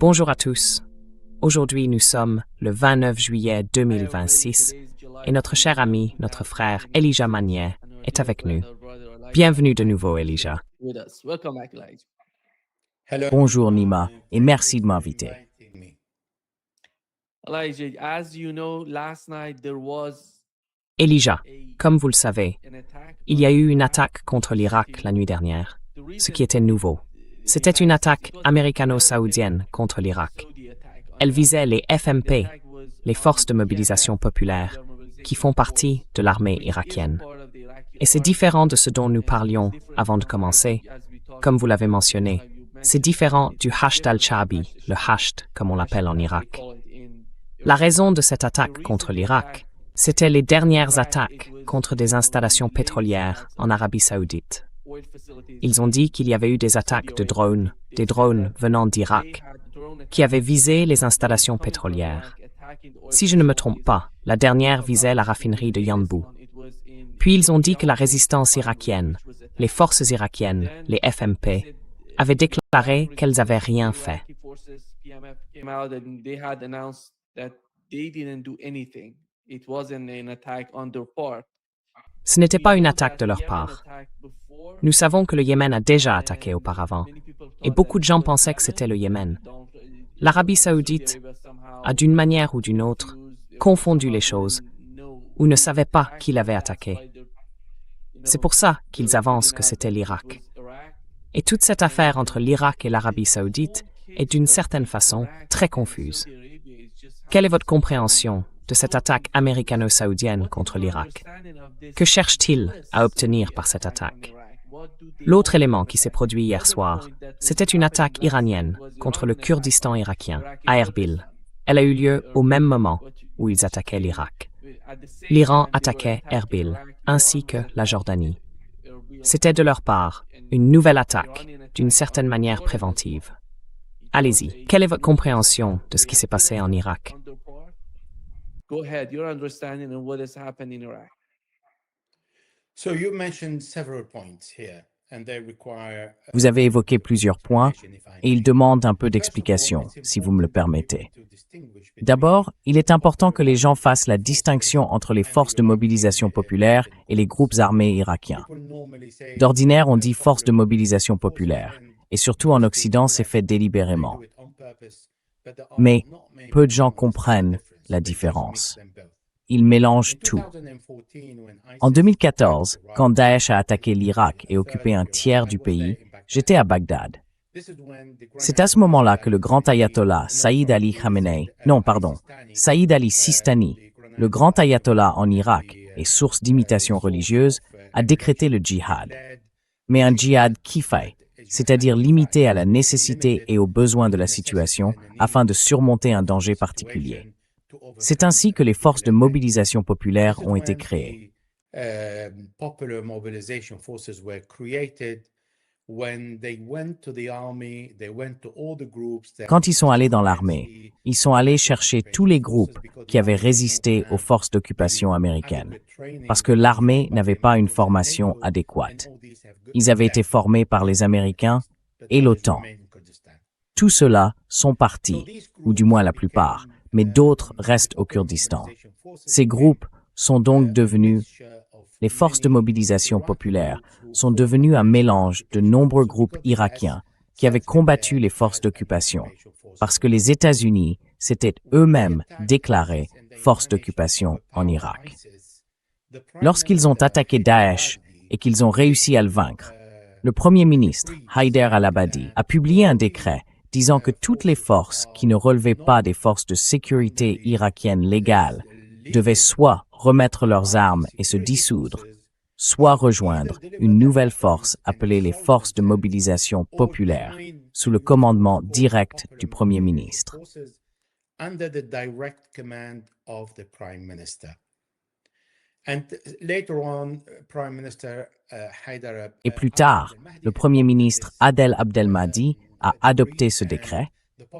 Bonjour à tous. Aujourd'hui, nous sommes le 29 juillet 2026 et notre cher ami, notre frère Elijah Magnier est avec nous. Bienvenue de nouveau, Elijah. Bonjour Nima et merci de m'inviter. Elijah, comme vous le savez, il y a eu une attaque contre l'Irak la nuit dernière, ce qui était nouveau. C'était une attaque américano-saoudienne contre l'Irak. Elle visait les FMP, les forces de mobilisation populaire, qui font partie de l'armée irakienne. Et c'est différent de ce dont nous parlions avant de commencer. Comme vous l'avez mentionné, c'est différent du Hasht al-Sha'bi, le Hasht comme on l'appelle en Irak. La raison de cette attaque contre l'Irak, c'était les dernières attaques contre des installations pétrolières en Arabie Saoudite. Ils ont dit qu'il y avait eu des attaques de drones, des drones venant d'Irak, qui avaient visé les installations pétrolières. Si je ne me trompe pas, la dernière visait la raffinerie de Yanbu. Puis ils ont dit que la résistance irakienne, les forces irakiennes, les FMP, avaient déclaré qu'elles n'avaient rien fait. Ce n'était pas une attaque de leur part. Nous savons que le Yémen a déjà attaqué auparavant, et beaucoup de gens pensaient que c'était le Yémen. L'Arabie Saoudite a, d'une manière ou d'une autre, confondu les choses, ou ne savait pas qui l'avait attaqué. C'est pour ça qu'ils avancent que c'était l'Irak. Et toute cette affaire entre l'Irak et l'Arabie Saoudite est d'une certaine façon très confuse. Quelle est votre compréhension de cette attaque américano-saoudienne contre l'Irak? Que cherche-t-il à obtenir par cette attaque? L'autre élément qui s'est produit hier soir, c'était une attaque iranienne contre le Kurdistan irakien, à Erbil. Elle a eu lieu au même moment où ils attaquaient l'Irak. L'Iran attaquait Erbil, ainsi que la Jordanie. C'était de leur part une nouvelle attaque, d'une certaine manière préventive. Allez-y, quelle est votre compréhension de ce qui s'est passé en Irak? Vous avez évoqué plusieurs points et ils demandent un peu d'explication, si vous me le permettez. D'abord, il est important que les gens fassent la distinction entre les forces de mobilisation populaire et les groupes armés irakiens. D'ordinaire, on dit forces de mobilisation populaire, et surtout en Occident, c'est fait délibérément. Mais peu de gens comprennent la différence. Ils mélangent tout. En 2014, quand Daesh a attaqué l'Irak et occupé un tiers du pays, j'étais à Bagdad. C'est à ce moment-là que le grand ayatollah Saïd Ali Sistani, le grand ayatollah en Irak et source d'imitation religieuse, a décrété le djihad. Mais un djihad kifay, c'est-à-dire limité à la nécessité et aux besoins de la situation afin de surmonter un danger particulier. C'est ainsi que les forces de mobilisation populaire ont été créées. Quand ils sont allés dans l'armée, ils sont allés chercher tous les groupes qui avaient résisté aux forces d'occupation américaines, parce que l'armée n'avait pas une formation adéquate. Ils avaient été formés par les Américains et l'OTAN. Tous ceux-là sont partis, ou du moins la plupart, mais d'autres restent au Kurdistan. Ces groupes sont donc devenus, les forces de mobilisation populaire, sont devenus un mélange de nombreux groupes irakiens qui avaient combattu les forces d'occupation, parce que les États-Unis s'étaient eux-mêmes déclarés forces d'occupation en Irak. Lorsqu'ils ont attaqué Daesh et qu'ils ont réussi à le vaincre, le Premier ministre, Haider al-Abadi, a publié un décret disant que toutes les forces qui ne relevaient pas des forces de sécurité irakiennes légales devaient soit remettre leurs armes et se dissoudre, soit rejoindre une nouvelle force appelée les forces de mobilisation populaire, sous le commandement direct du Premier ministre. Et plus tard, le Premier ministre Adel Abdelmahdi a adopté ce décret,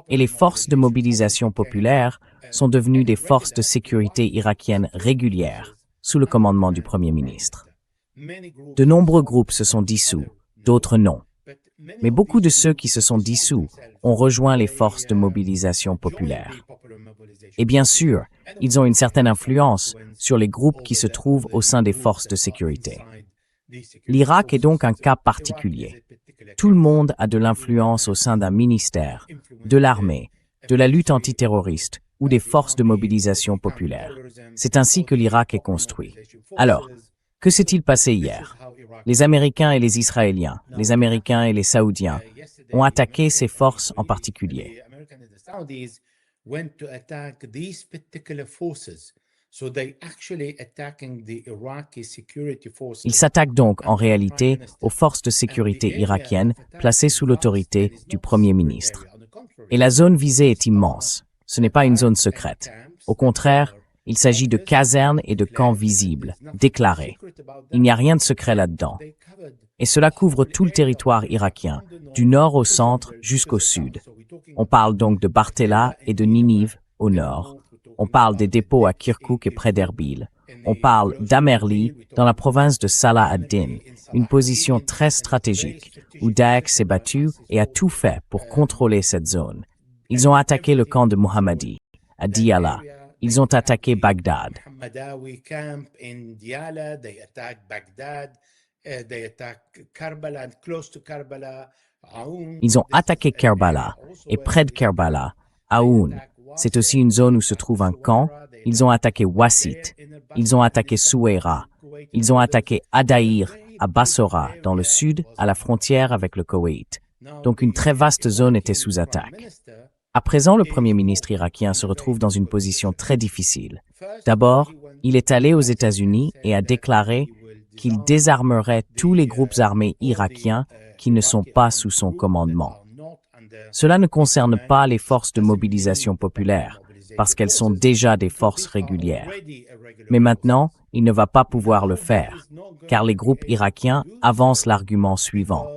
et les forces de mobilisation populaire sont devenues des forces de sécurité irakiennes régulières, sous le commandement du Premier ministre. De nombreux groupes se sont dissous, d'autres non. Mais beaucoup de ceux qui se sont dissous ont rejoint les forces de mobilisation populaire. Et bien sûr, ils ont une certaine influence sur les groupes qui se trouvent au sein des forces de sécurité. L'Irak est donc un cas particulier. Tout le monde a de l'influence au sein d'un ministère, de l'armée, de la lutte antiterroriste ou des forces de mobilisation populaire. C'est ainsi que l'Irak est construit. Alors, que s'est-il passé hier? Les Américains et les Israéliens, les Américains et les Saoudiens ont attaqué ces forces en particulier. Ils s'attaquent donc en réalité aux forces de sécurité irakiennes placées sous l'autorité du Premier ministre. Et la zone visée est immense. Ce n'est pas une zone secrète. Au contraire, il s'agit de casernes et de camps visibles, déclarés. Il n'y a rien de secret là-dedans. Et cela couvre tout le territoire irakien, du nord au centre jusqu'au sud. On parle donc de Bartella et de Ninive au nord. On parle des dépôts à Kirkouk et près d'Erbil. On parle d'Amerli dans la province de Salah ad-Din, une position très stratégique où Daesh s'est battu et a tout fait pour contrôler cette zone. Ils ont attaqué le camp de Mohammadi, à Diyala. Ils ont attaqué Bagdad. Ils ont attaqué Kerbala et près de Kerbala, Aoun. C'est aussi une zone où se trouve un camp. Ils ont attaqué Wassit. Ils ont attaqué Souaira. Ils ont attaqué Adaïr à Bassora, dans le sud, à la frontière avec le Koweït. Donc une très vaste zone était sous attaque. À présent, le Premier ministre irakien se retrouve dans une position très difficile. D'abord, il est allé aux États-Unis et a déclaré qu'il désarmerait tous les groupes armés irakiens qui ne sont pas sous son commandement. Cela ne concerne pas les forces de mobilisation populaire, parce qu'elles sont déjà des forces régulières. Mais maintenant, il ne va pas pouvoir le faire, car les groupes irakiens avancent l'argument suivant.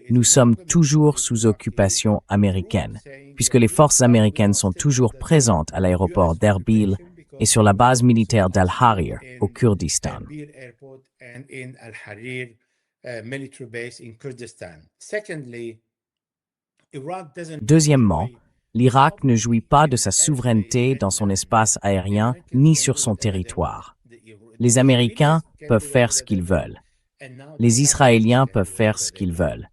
Nous sommes toujours sous occupation américaine, puisque les forces américaines sont toujours présentes à l'aéroport d'Erbil et sur la base militaire d'Al-Harir, au Kurdistan. Deuxièmement, l'Irak ne jouit pas de sa souveraineté dans son espace aérien ni sur son territoire. Les Américains peuvent faire ce qu'ils veulent. Les Israéliens peuvent faire ce qu'ils veulent.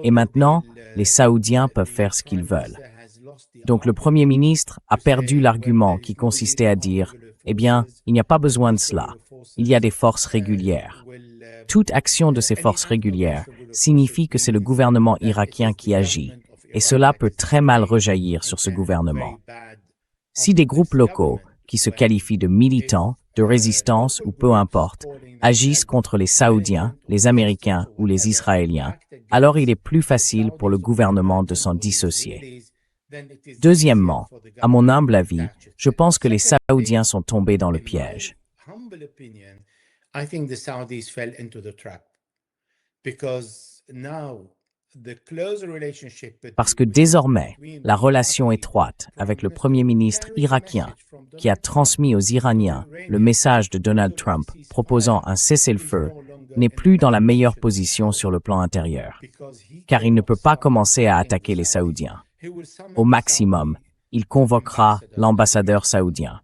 Et maintenant, les Saoudiens peuvent faire ce qu'ils veulent. Donc le Premier ministre a perdu l'argument qui consistait à dire « Eh bien, il n'y a pas besoin de cela. Il y a des forces régulières. » Toute action de ces forces régulières signifie que c'est le gouvernement irakien qui agit, et cela peut très mal rejaillir sur ce gouvernement. Si des groupes locaux, qui se qualifient de militants, de résistance ou peu importe, agissent contre les Saoudiens, les Américains ou les Israéliens, alors il est plus facile pour le gouvernement de s'en dissocier. Deuxièmement, à mon humble avis, je pense que les Saoudiens sont tombés dans le piège. Parce que désormais, la relation étroite avec le Premier ministre irakien, qui a transmis aux Iraniens le message de Donald Trump proposant un cessez-le-feu, n'est plus dans la meilleure position sur le plan intérieur, car il ne peut pas commencer à attaquer les Saoudiens. Au maximum, il convoquera l'ambassadeur saoudien.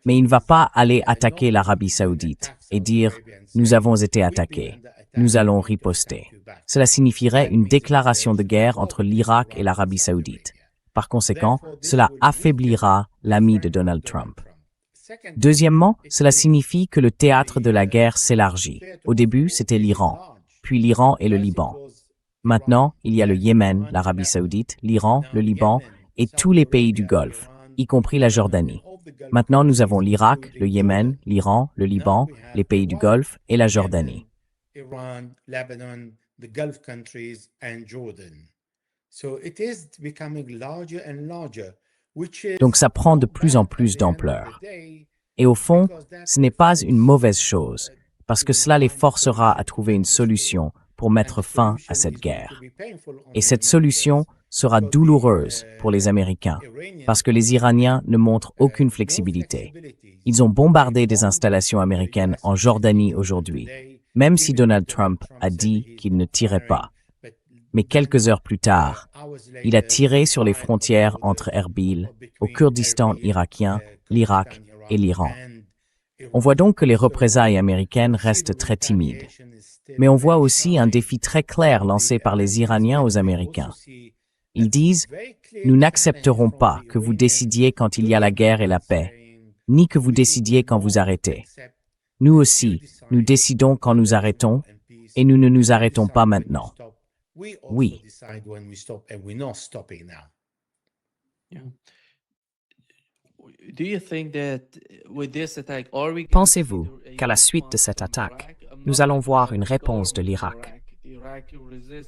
Mais il ne va pas aller attaquer l'Arabie saoudite et dire « Nous avons été attaqués, nous allons riposter ». Cela signifierait une déclaration de guerre entre l'Irak et l'Arabie saoudite. Par conséquent, cela affaiblira l'ami de Donald Trump. Deuxièmement, cela signifie que le théâtre de la guerre s'élargit. Au début, c'était l'Iran, puis l'Iran et le Liban. Maintenant, il y a le Yémen, l'Arabie saoudite, l'Iran, le Liban et tous les pays du Golfe, y compris la Jordanie. Maintenant, nous avons l'Irak, le Yémen, l'Iran, le Liban, les pays du Golfe et la Jordanie. Donc ça prend de plus en plus d'ampleur. Et au fond, ce n'est pas une mauvaise chose, parce que cela les forcera à trouver une solution pour mettre fin à cette guerre. Et cette solution sera douloureuse pour les Américains, parce que les Iraniens ne montrent aucune flexibilité. Ils ont bombardé des installations américaines en Jordanie aujourd'hui, même si Donald Trump a dit qu'il ne tirait pas. Mais quelques heures plus tard, il a tiré sur les frontières entre Erbil, au Kurdistan irakien, l'Irak et l'Iran. On voit donc que les représailles américaines restent très timides. Mais on voit aussi un défi très clair lancé par les Iraniens aux Américains. Ils disent « Nous n'accepterons pas que vous décidiez quand il y a la guerre et la paix, ni que vous décidiez quand vous arrêtez. Nous aussi, nous décidons quand nous arrêtons, et nous ne nous arrêtons pas maintenant. » Oui. Pensez-vous qu'à la suite de cette attaque, nous allons voir une réponse de l'Irak?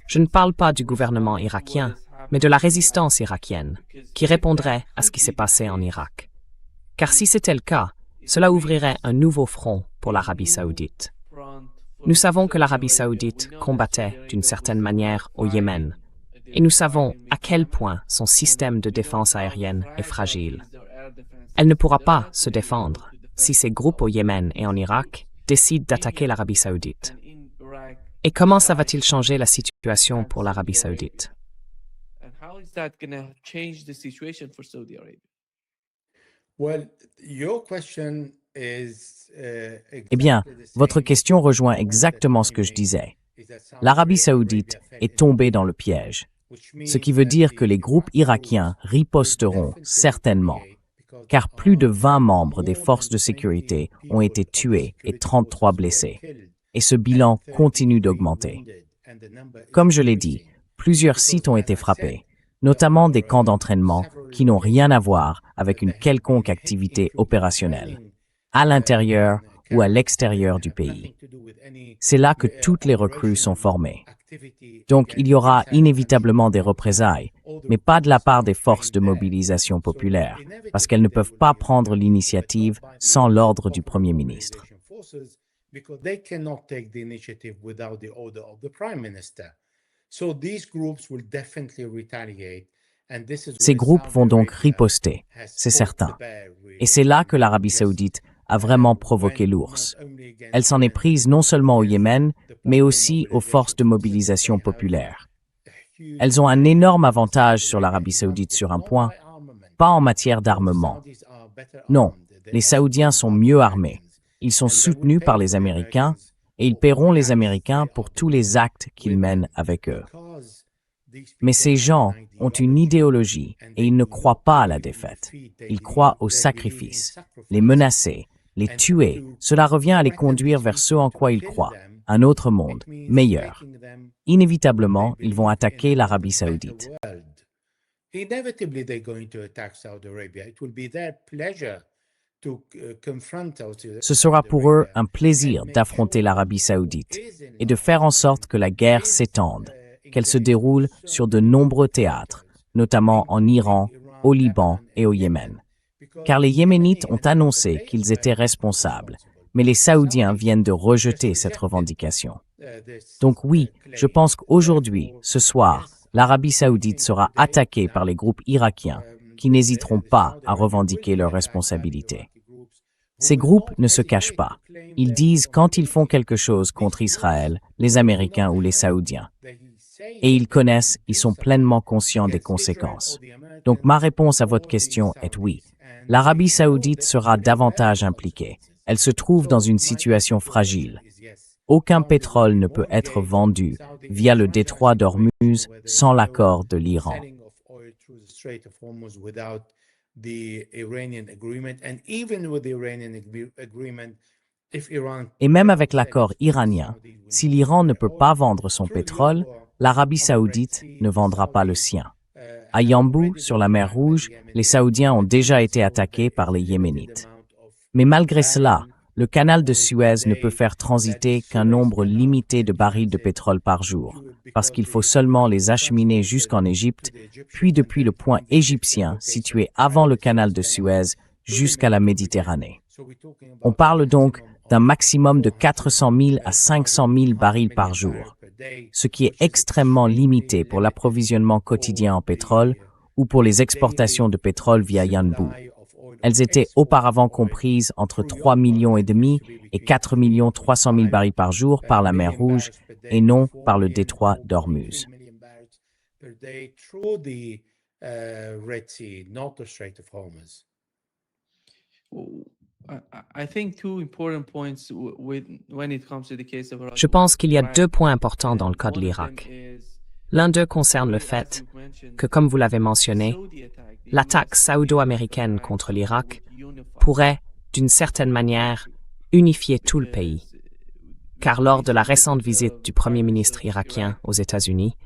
Je ne parle pas du gouvernement irakien, mais de la résistance irakienne, qui répondrait à ce qui s'est passé en Irak. Car si c'était le cas, cela ouvrirait un nouveau front pour l'Arabie saoudite. Nous savons que l'Arabie saoudite combattait d'une certaine manière au Yémen, et nous savons à quel point son système de défense aérienne est fragile. Elle ne pourra pas se défendre si ces groupes au Yémen et en Irak décident d'attaquer l'Arabie saoudite. Et comment ça va-t-il changer la situation pour l'Arabie saoudite? Eh bien, votre question rejoint exactement ce que je disais. L'Arabie saoudite est tombée dans le piège, ce qui veut dire que les groupes irakiens riposteront certainement, car plus de 20 membres des forces de sécurité ont été tués et 33 blessés, et ce bilan continue d'augmenter. Comme je l'ai dit, plusieurs sites ont été frappés, notamment des camps d'entraînement qui n'ont rien à voir avec une quelconque activité opérationnelle, à l'intérieur ou à l'extérieur du pays. C'est là que toutes les recrues sont formées. Donc, il y aura inévitablement des représailles, mais pas de la part des forces de mobilisation populaire, parce qu'elles ne peuvent pas prendre l'initiative sans l'ordre du Premier ministre. Ces groupes vont donc riposter, c'est certain. Et c'est là que l'Arabie saoudite a vraiment provoqué l'ours. Elle s'en est prise non seulement au Yémen, mais aussi aux forces de mobilisation populaire. Elles ont un énorme avantage sur l'Arabie saoudite sur un point, pas en matière d'armement. Non, les Saoudiens sont mieux armés. Ils sont soutenus par les Américains et ils paieront les Américains pour tous les actes qu'ils mènent avec eux. Mais ces gens ont une idéologie et ils ne croient pas à la défaite. Ils croient au sacrifice. Les menacer, les tuer, cela revient à les conduire vers ce en quoi ils croient, un autre monde, meilleur. Inévitablement, ils vont attaquer l'Arabie saoudite. Ce sera pour eux un plaisir d'affronter l'Arabie saoudite et de faire en sorte que la guerre s'étende, qu'elle se déroule sur de nombreux théâtres, notamment en Iran, au Liban et au Yémen. Car les Yéménites ont annoncé qu'ils étaient responsables, mais les Saoudiens viennent de rejeter cette revendication. Donc oui, je pense qu'aujourd'hui, ce soir, l'Arabie saoudite sera attaquée par les groupes irakiens qui n'hésiteront pas à revendiquer leurs responsabilités. Ces groupes ne se cachent pas. Ils disent quand ils font quelque chose contre Israël, les Américains ou les Saoudiens. Et ils sont pleinement conscients des conséquences. Donc ma réponse à votre question est oui. L'Arabie saoudite sera davantage impliquée. Elle se trouve dans une situation fragile. Aucun pétrole ne peut être vendu via le détroit d'Ormuz sans l'accord de l'Iran. Et même avec l'accord iranien, si l'Iran ne peut pas vendre son pétrole, l'Arabie saoudite ne vendra pas le sien. À Yanbu, sur la mer Rouge, les Saoudiens ont déjà été attaqués par les Yéménites. Mais malgré cela, le canal de Suez ne peut faire transiter qu'un nombre limité de barils de pétrole par jour, parce qu'il faut seulement les acheminer jusqu'en Égypte, puis depuis le point égyptien situé avant le canal de Suez jusqu'à la Méditerranée. On parle donc d'un maximum de 400 000 à 500 000 barils par jour, ce qui est extrêmement limité pour l'approvisionnement quotidien en pétrole ou pour les exportations de pétrole via Yanbu. Elles étaient auparavant comprises entre 3,5 millions et 4 300 000 barils par jour par la mer Rouge et non par le détroit d'Ormuz. day through the Red Sea, not the Strait of Hormuz. Je pense qu'il y a deux points importants dans le cas de l'Irak. L'un d'eux concerne le fait que, comme vous l'avez mentionné, l'attaque saoudo-américaine contre l'Irak pourrait, d'une certaine manière, unifier tout le pays. Car lors de la récente visite du Premier ministre irakien aux États-Unis,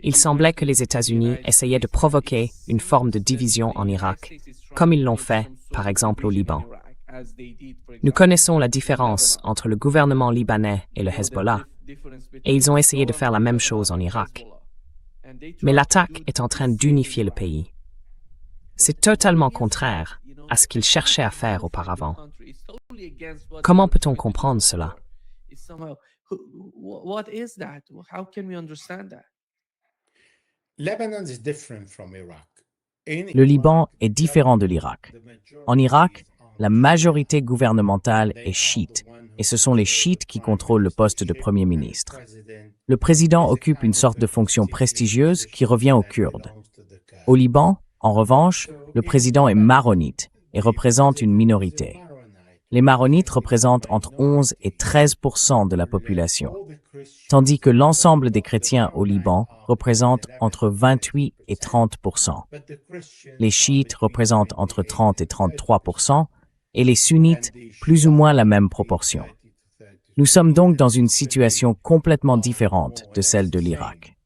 il semblait que les États-Unis essayaient de provoquer une forme de division en Irak, comme ils l'ont fait, par exemple, au Liban. Nous connaissons la différence entre le gouvernement libanais et le Hezbollah, et ils ont essayé de faire la même chose en Irak. Mais l'attaque est en train d'unifier le pays. C'est totalement contraire à ce qu'ils cherchaient à faire auparavant. Comment peut-on comprendre cela? Le Liban est différent de l'Irak. En Irak, la majorité gouvernementale est chiite, et ce sont les chiites qui contrôlent le poste de Premier ministre. Le président occupe une sorte de fonction prestigieuse qui revient aux Kurdes. Au Liban, en revanche, le président est maronite et représente une minorité. Les maronites représentent entre 11 et 13% de la population, tandis que l'ensemble des chrétiens au Liban représente entre 28 et 30%. Les chiites représentent entre 30 et 33%, et les sunnites plus ou moins la même proportion. Nous sommes donc dans une situation complètement différente de celle de l'Irak.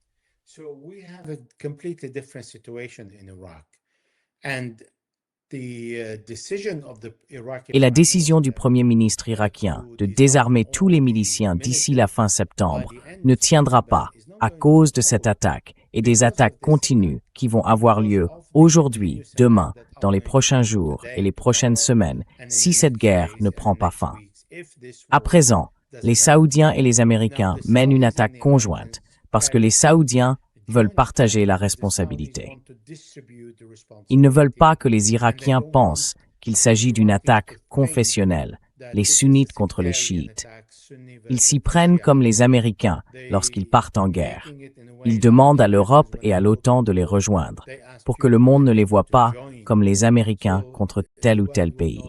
Et la décision du Premier ministre irakien de désarmer tous les miliciens d'ici la fin septembre ne tiendra pas à cause de cette attaque et des attaques continues qui vont avoir lieu aujourd'hui, demain, dans les prochains jours et les prochaines semaines si cette guerre ne prend pas fin. À présent, les Saoudiens et les Américains mènent une attaque conjointe parce que les Saoudiens veulent partager la responsabilité. Ils ne veulent pas que les Irakiens pensent qu'il s'agit d'une attaque confessionnelle, les sunnites contre les chiites. Ils s'y prennent comme les Américains lorsqu'ils partent en guerre. Ils demandent à l'Europe et à l'OTAN de les rejoindre, pour que le monde ne les voit pas comme les Américains contre tel ou tel pays.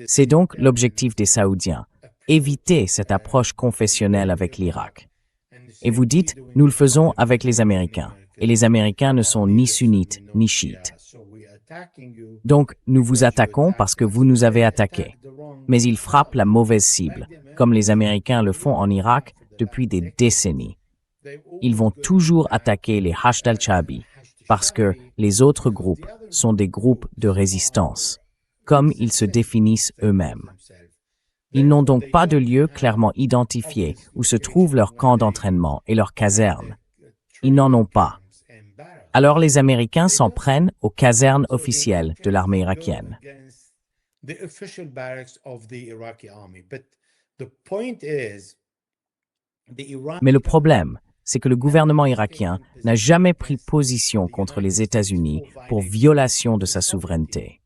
C'est donc l'objectif des Saoudiens, éviter cette approche confessionnelle avec l'Irak. Et vous dites, nous le faisons avec les Américains, et les Américains ne sont ni sunnites ni chiites. Donc, nous vous attaquons parce que vous nous avez attaqués. Mais ils frappent la mauvaise cible, comme les Américains le font en Irak depuis des décennies. Ils vont toujours attaquer les Hashd al-Shaabi, parce que les autres groupes sont des groupes de résistance, comme ils se définissent eux-mêmes. Ils n'ont donc pas de lieu clairement identifié où se trouvent leurs camps d'entraînement et leurs casernes. Ils n'en ont pas. Alors les Américains s'en prennent aux casernes officielles de l'armée irakienne. Mais le problème, c'est que le gouvernement irakien n'a jamais pris position contre les États-Unis pour violation de sa souveraineté.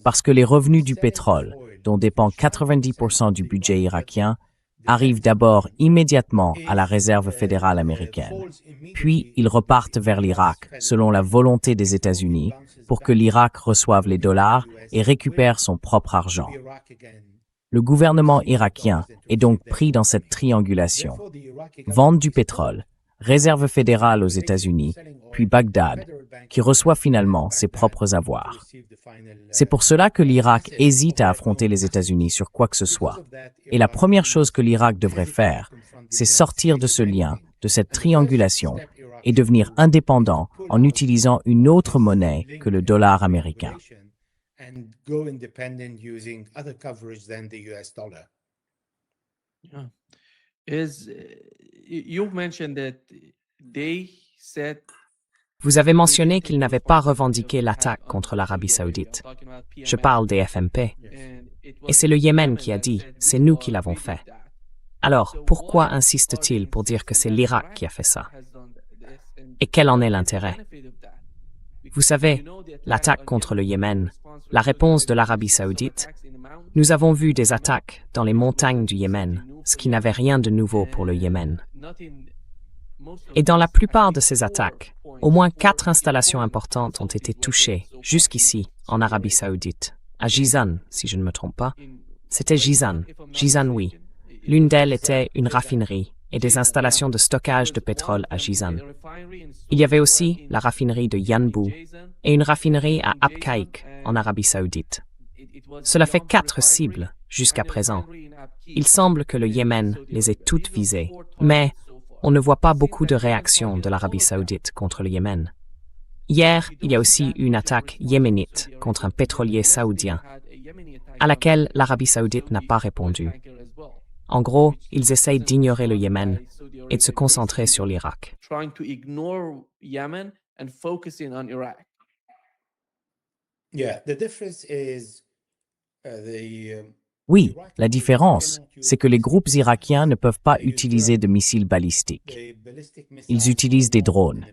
Parce que les revenus du pétrole, dont dépend 90% du budget irakien, arrivent d'abord immédiatement à la réserve fédérale américaine. Puis ils repartent vers l'Irak selon la volonté des États-Unis pour que l'Irak reçoive les dollars et récupère son propre argent. Le gouvernement irakien est donc pris dans cette triangulation. Vente du pétrole, réserve fédérale aux États-Unis, puis Bagdad, qui reçoit finalement ses propres avoirs. C'est pour cela que l'Irak hésite à affronter les États-Unis sur quoi que ce soit. Et la première chose que l'Irak devrait faire, c'est sortir de ce lien, de cette triangulation, et devenir indépendant en utilisant une autre monnaie que le dollar américain. Vous avez mentionné qu'ils n'avaient pas revendiqué l'attaque contre l'Arabie saoudite. Je parle des FMP. Et c'est le Yémen qui a dit « c'est nous qui l'avons fait ». Alors, pourquoi insiste-t-il pour dire que c'est l'Irak qui a fait ça? Et quel en est l'intérêt? Vous savez, l'attaque contre le Yémen, la réponse de l'Arabie saoudite. Nous avons vu des attaques dans les montagnes du Yémen, ce qui n'avait rien de nouveau pour le Yémen. Et dans la plupart de ces attaques, au moins 4 installations importantes ont été touchées, jusqu'ici, en Arabie saoudite. À Jizan, si je ne me trompe pas. C'était Jizan. Jizan, oui. L'une d'elles était une raffinerie et des installations de stockage de pétrole à Jizan. Il y avait aussi la raffinerie de Yanbu et une raffinerie à Abqaiq, en Arabie saoudite. Cela fait 4 cibles jusqu'à présent. Il semble que le Yémen les ait toutes visées, mais on ne voit pas beaucoup de réactions de l'Arabie saoudite contre le Yémen. Hier, il y a aussi eu une attaque yéménite contre un pétrolier saoudien, à laquelle l'Arabie saoudite n'a pas répondu. En gros, ils essayent d'ignorer le Yémen et de se concentrer sur l'Irak. Oui, la différence, c'est que les groupes irakiens ne peuvent pas utiliser de missiles balistiques. Ils utilisent des drones.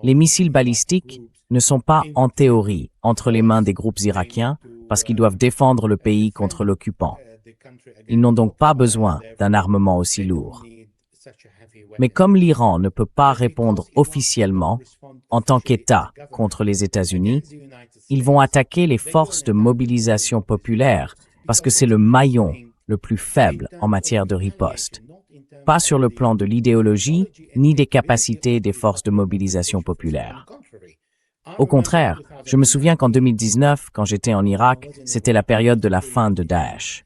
Les missiles balistiques ne sont pas, en théorie, entre les mains des groupes irakiens parce qu'ils doivent défendre le pays contre l'occupant. Ils n'ont donc pas besoin d'un armement aussi lourd. Mais comme l'Iran ne peut pas répondre officiellement, en tant qu'État, contre les États-Unis, ils vont attaquer les forces de mobilisation populaire parce que c'est le maillon le plus faible en matière de riposte. Pas sur le plan de l'idéologie, ni des capacités des forces de mobilisation populaire. Au contraire, je me souviens qu'en 2019, quand j'étais en Irak, c'était la période de la fin de Daesh.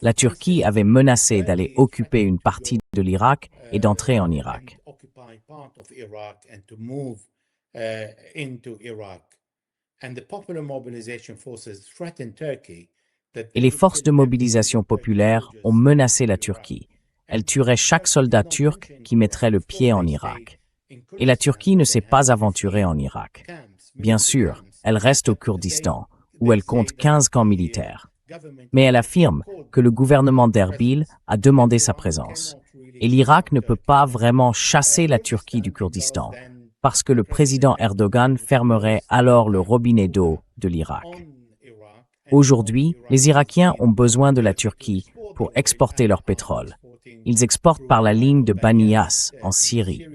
La Turquie avait menacé d'aller occuper une partie de l'Irak et d'entrer en Irak. Et les forces de mobilisation populaire ont menacé la Turquie. Elles tueraient chaque soldat turc qui mettrait le pied en Irak. Et la Turquie ne s'est pas aventurée en Irak. Bien sûr, elle reste au Kurdistan, où elle compte 15 camps militaires. Mais elle affirme que le gouvernement d'Erbil a demandé sa présence. Et l'Irak ne peut pas vraiment chasser la Turquie du Kurdistan, parce que le président Erdogan fermerait alors le robinet d'eau de l'Irak. Aujourd'hui, les Irakiens ont besoin de la Turquie pour exporter leur pétrole. Ils exportent par la ligne de Banias, en Syrie.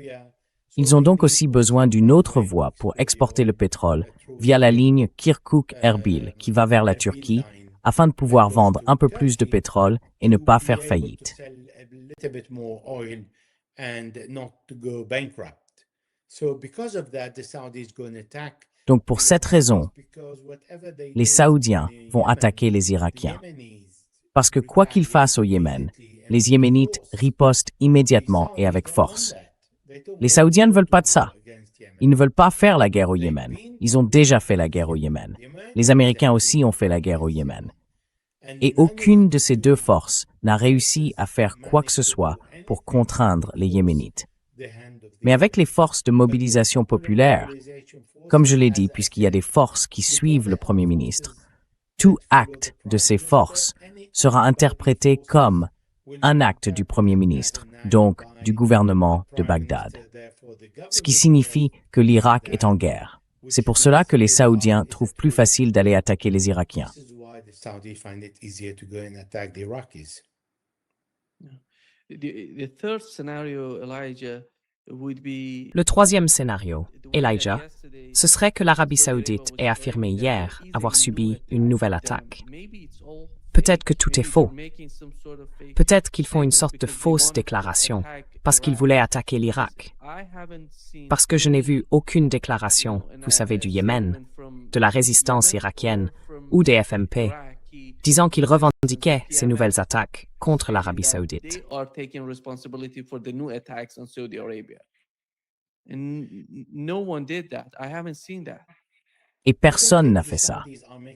Ils ont donc aussi besoin d'une autre voie pour exporter le pétrole via la ligne Kirkuk-Erbil qui va vers la Turquie afin de pouvoir vendre un peu plus de pétrole et ne pas faire faillite. Donc pour cette raison, les Saoudiens vont attaquer les Irakiens. Parce que quoi qu'ils fassent au Yémen, les Yéménites ripostent immédiatement et avec force. Les Saoudiens ne veulent pas de ça. Ils ne veulent pas faire la guerre au Yémen. Ils ont déjà fait la guerre au Yémen. Les Américains aussi ont fait la guerre au Yémen. Et aucune de ces deux forces n'a réussi à faire quoi que ce soit pour contraindre les Yéménites. Mais avec les forces de mobilisation populaire, comme je l'ai dit, puisqu'il y a des forces qui suivent le Premier ministre, tout acte de ces forces sera interprété comme un acte du Premier ministre, donc du gouvernement de Bagdad. Ce qui signifie que l'Irak est en guerre. C'est pour cela que les Saoudiens trouvent plus facile d'aller attaquer les Irakiens. Le troisième scénario, Elijah, ce serait que l'Arabie saoudite ait affirmé hier avoir subi une nouvelle attaque. Peut-être que tout est faux. Peut-être qu'ils font une sorte de fausse déclaration parce qu'ils voulaient attaquer l'Irak. Parce que je n'ai vu aucune déclaration, vous savez, du Yémen, de la résistance irakienne ou des FMP, disant qu'ils revendiquaient ces nouvelles attaques contre l'Arabie saoudite. Et personne n'a fait ça.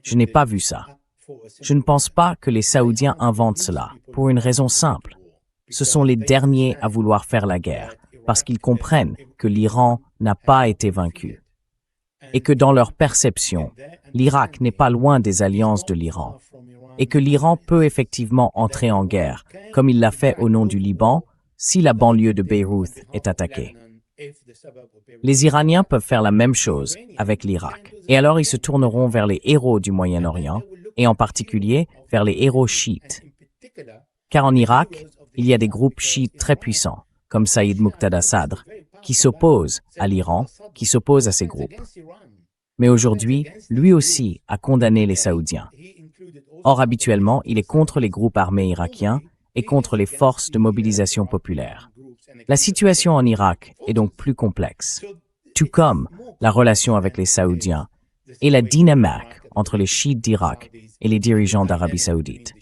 Je n'ai pas vu ça. Je ne pense pas que les Saoudiens inventent cela, pour une raison simple. Ce sont les derniers à vouloir faire la guerre, parce qu'ils comprennent que l'Iran n'a pas été vaincu. Et que dans leur perception, l'Irak n'est pas loin des alliances de l'Iran. Et que l'Iran peut effectivement entrer en guerre, comme il l'a fait au nom du Liban, si la banlieue de Beyrouth est attaquée. Les Iraniens peuvent faire la même chose avec l'Irak. Et alors ils se tourneront vers les héros du Moyen-Orient, et en particulier vers les héros chiites. Car en Irak, il y a des groupes chiites très puissants, comme Saïd Muqtada Sadr, qui s'opposent à l'Iran, qui s'opposent à ces groupes. Mais aujourd'hui, lui aussi a condamné les Saoudiens. Or, habituellement, il est contre les groupes armés irakiens et contre les forces de mobilisation populaire. La situation en Irak est donc plus complexe, tout comme la relation avec les Saoudiens et la dynamique entre les chiites d'Irak et les dirigeants d'Arabie Saoudite.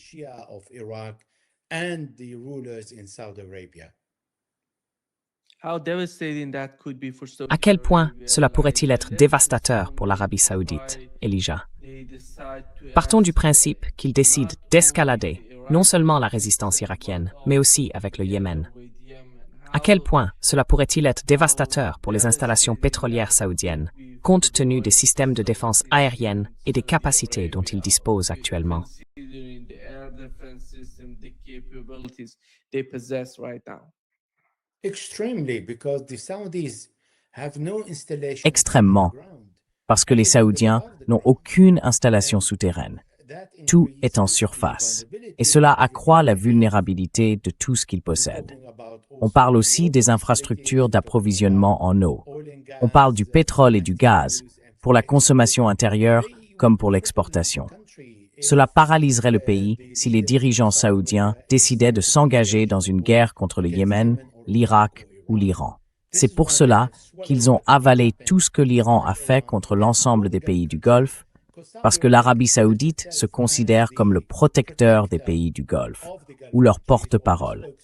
À quel point cela pourrait-il être dévastateur pour l'Arabie saoudite, Elijah? Partons du principe qu'ils décident d'escalader non seulement la résistance irakienne, mais aussi avec le Yémen. À quel point cela pourrait-il être dévastateur pour les installations pétrolières saoudiennes, compte tenu des systèmes de défense aérienne et des capacités dont ils disposent actuellement? Extrêmement, parce que les Saoudiens n'ont aucune installation souterraine. Tout est en surface, et cela accroît la vulnérabilité de tout ce qu'ils possèdent. On parle aussi des infrastructures d'approvisionnement en eau. On parle du pétrole et du gaz, pour la consommation intérieure comme pour l'exportation. Cela paralyserait le pays si les dirigeants saoudiens décidaient de s'engager dans une guerre contre le Yémen, l'Irak ou l'Iran. C'est pour cela qu'ils ont avalé tout ce que l'Iran a fait contre l'ensemble des pays du Golfe, parce que l'Arabie saoudite se considère comme le protecteur des pays du Golfe, ou leur porte-parole.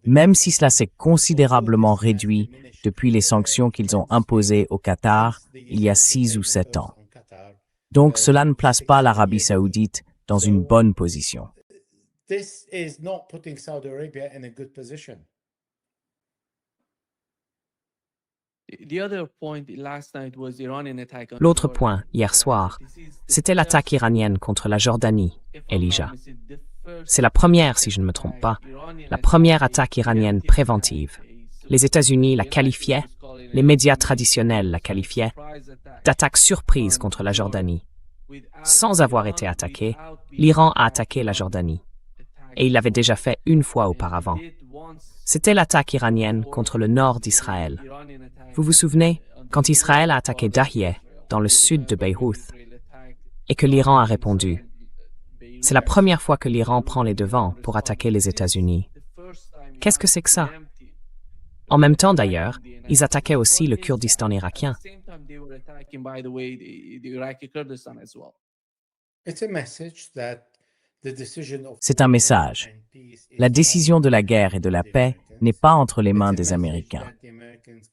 Même si cela s'est considérablement réduit depuis les sanctions qu'ils ont imposées au Qatar il y a 6 ou 7 ans. Donc cela ne place pas l'Arabie saoudite dans une bonne position. L'autre point, hier soir, c'était l'attaque iranienne contre la Jordanie, Elijah. C'est la première, si je ne me trompe pas, la première attaque iranienne préventive. Les États-Unis la qualifiaient, les médias traditionnels la qualifiaient, d'attaque surprise contre la Jordanie. Sans avoir été attaqué, l'Iran a attaqué la Jordanie. Et il l'avait déjà fait une fois auparavant. C'était l'attaque iranienne contre le nord d'Israël. Vous vous souvenez, quand Israël a attaqué Dahieh, dans le sud de Beyrouth, et que l'Iran a répondu. C'est la première fois que l'Iran prend les devants pour attaquer les États-Unis. Qu'est-ce que c'est que ça? En même temps d'ailleurs, ils attaquaient aussi le Kurdistan irakien. C'est un message. La décision de la guerre et de la paix n'est pas entre les mains des Américains.